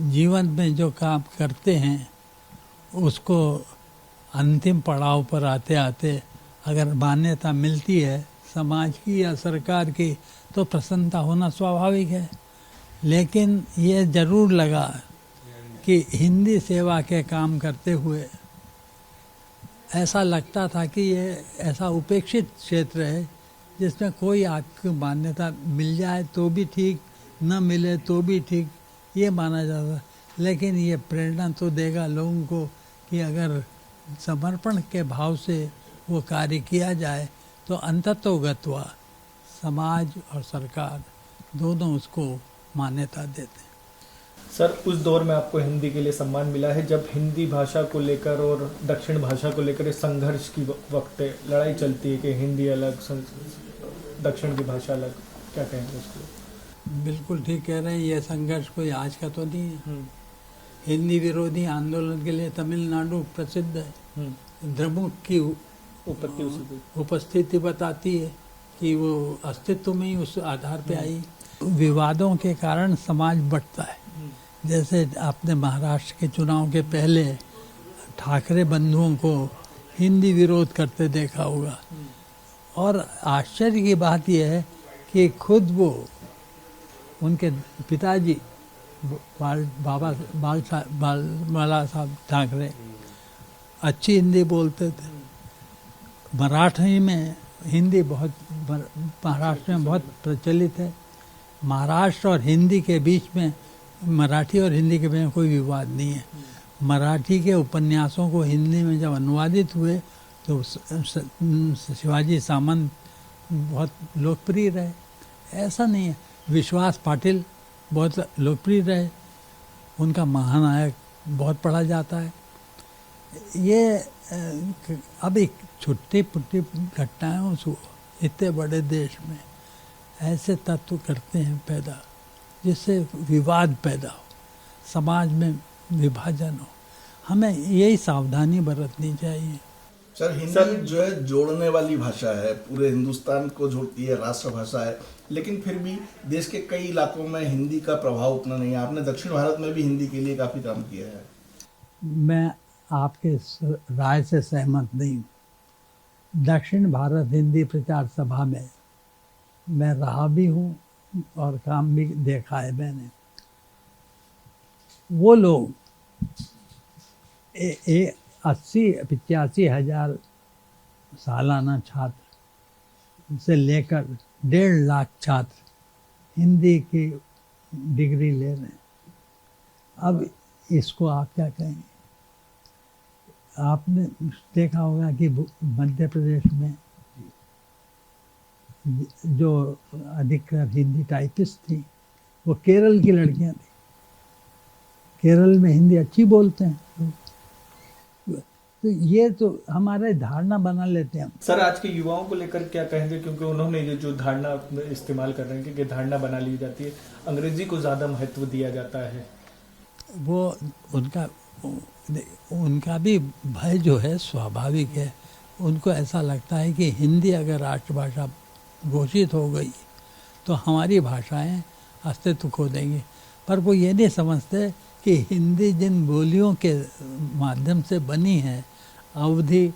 जीवन में जो काम करते हैं उसको अंतिम पड़ाव पर आते आते अगर मान्यता मिलती है समाज की या सरकार की तो प्रसन्नता होना स्वाभाविक है। लेकिन ये जरूर लगा कि हिंदी सेवा के काम करते हुए ऐसा लगता था कि ये ऐसा उपेक्षित क्षेत्र है जिसमें कोई आपको मान्यता मिल जाए तो भी ठीक, न मिले तो भी ठीक, ये माना जाता। लेकिन ये प्रेरणा तो देगा लोगों को कि अगर समर्पण के भाव से वो कार्य किया जाए तो अंततोगत्वा समाज और सरकार दोनों उसको मान्यता देते हैं। सर, उस दौर में आपको हिंदी के लिए सम्मान मिला है जब हिंदी भाषा को लेकर और दक्षिण भाषा को लेकर संघर्ष की वक्त लड़ाई चलती है कि हिंदी अलग दक्षिण की भाषा अलग, क्या कहेंगे उसको? बिल्कुल ठीक कह रहे हैं। ये संघर्ष कोई आज का तो नहीं है। हिंदी विरोधी आंदोलन के लिए तमिलनाडु प्रसिद्ध है। द्रमुक की उपस्थिति बताती है कि वो अस्तित्व में ही उस आधार पे आई। विवादों के कारण समाज बढ़ता है। जैसे आपने महाराष्ट्र के चुनाव के पहले ठाकरे बंधुओं को हिंदी विरोध करते देखा होगा। और आश्चर्य की बात यह है कि खुद वो उनके पिताजी बाला साहब ठाकरे अच्छी हिंदी बोलते थे। मराठी में हिंदी बहुत महाराष्ट्र में बहुत प्रचलित है। महाराष्ट्र और हिंदी के बीच में, मराठी और हिंदी के बीच में कोई विवाद नहीं है। मराठी के उपन्यासों को हिंदी में जब अनुवादित हुए तो शिवाजी सामंत बहुत लोकप्रिय रहे। ऐसा नहीं है। विश्वास पाटिल बहुत लोकप्रिय रहे, उनका महानायक बहुत पढ़ा जाता है। ये अब एक छोटी पुट्टी घटनाओं से इतने बड़े देश में ऐसे तत्व करते हैं पैदा जिससे विवाद पैदा हो, समाज में विभाजन हो। हमें यही सावधानी बरतनी चाहिए। सर, हिंदी जो है जोड़ने वाली भाषा है, पूरे हिंदुस्तान को जोड़ती है, राष्ट्रभाषा है, लेकिन फिर भी देश के कई इलाकों में हिंदी का प्रभाव उतना नहीं है। आपने दक्षिण भारत में भी हिंदी के लिए काफ़ी काम किया है। मैं आपके राय से सहमत नहीं हूँ। दक्षिण भारत हिंदी प्रचार सभा में मैं रहा भी हूँ और काम भी देखा है मैंने। वो लोग 80-85 हज़ार सालाना छात्र से लेकर 1.5 लाख छात्र हिंदी की डिग्री ले रहे हैं। अब इसको आप क्या कहेंगे? आपने देखा होगा कि मध्य प्रदेश में जो अधिकतर हिंदी टाइपिस्ट थी वो केरल की लड़कियां थी। केरल में हिंदी अच्छी बोलते हैं। तो ये तो हमारे धारणा बना लेते हैं। सर, आज के युवाओं को लेकर क्या कहेंगे, क्योंकि उन्होंने ये जो धारणा इस्तेमाल कर रहे हैं कि धारणा बना ली जाती है, अंग्रेजी को ज़्यादा महत्व दिया जाता है। वो उनका भी भय जो है स्वाभाविक है। उनको ऐसा लगता है कि हिंदी अगर राष्ट्रभाषा घोषित हो गई तो हमारी भाषाएं अस्तित्व खो देंगी। पर वो ये नहीं समझते कि हिंदी जिन बोलियों के माध्यम से बनी है, अवधी,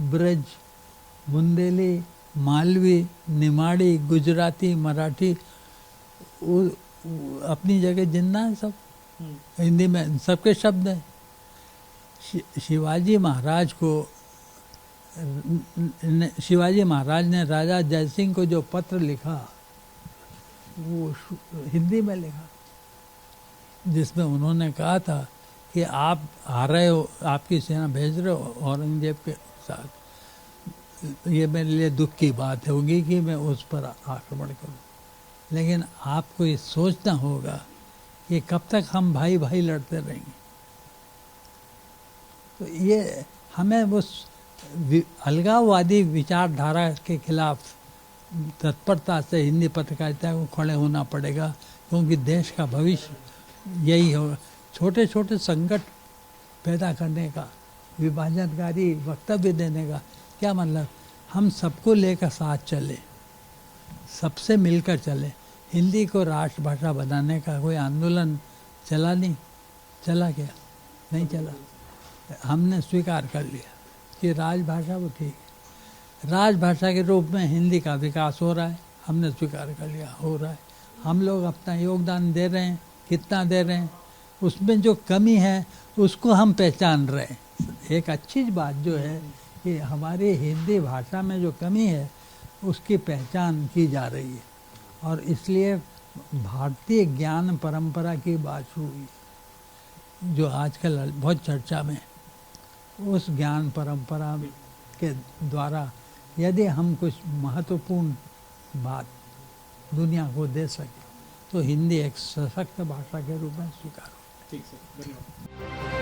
ब्रज, बुंदेली, मालवी, निमाड़ी, गुजराती, मराठी, अपनी जगह जिन्ना है सब हिंदी में, सबके शब्द हैं। शिवाजी महाराज ने राजा जयसिंह को जो पत्र लिखा वो हिंदी में लिखा, जिसमें उन्होंने कहा था कि आप आ रहे हो, आपकी सेना भेज रहे हो औरंगजेब के साथ। ये मेरे लिए दुख की बात होगी कि मैं उस पर आक्रमण करूं, लेकिन आपको ये सोचना होगा कि कब तक हम भाई भाई लड़ते रहेंगे। तो ये हमें उस अलगाववादी विचारधारा के खिलाफ तत्परता से हिंदी पत्रकारिता को खड़े होना पड़ेगा, क्योंकि देश का भविष्य यही होगा। छोटे छोटे संकट पैदा करने का, विभाजनकारी वक्तव्य देने का क्या मतलब? हम सबको लेकर साथ चले, सबसे मिलकर चले। हिंदी को राष्ट्रभाषा बनाने का कोई आंदोलन चला नहीं, चला गया, नहीं चला। हमने स्वीकार कर लिया कि राजभाषा वो ठीक है। राजभाषा के रूप में हिंदी का विकास हो रहा है, हमने स्वीकार कर लिया, हो रहा है। हम लोग अपना योगदान दे रहे हैं, कितना दे रहे हैं, उसमें जो कमी है उसको हम पहचान रहे हैं। एक अच्छी बात जो है कि हमारी हिंदी भाषा में जो कमी है उसकी पहचान की जा रही है, और इसलिए भारतीय ज्ञान परंपरा की बात हुई जो आजकल बहुत चर्चा में है। उस ज्ञान परंपरा के द्वारा यदि हम कुछ महत्वपूर्ण बात दुनिया को दे सके तो हिंदी एक सशक्त भाषा के रूप में स्वीकार हो। ठीक सर, धन्यवाद।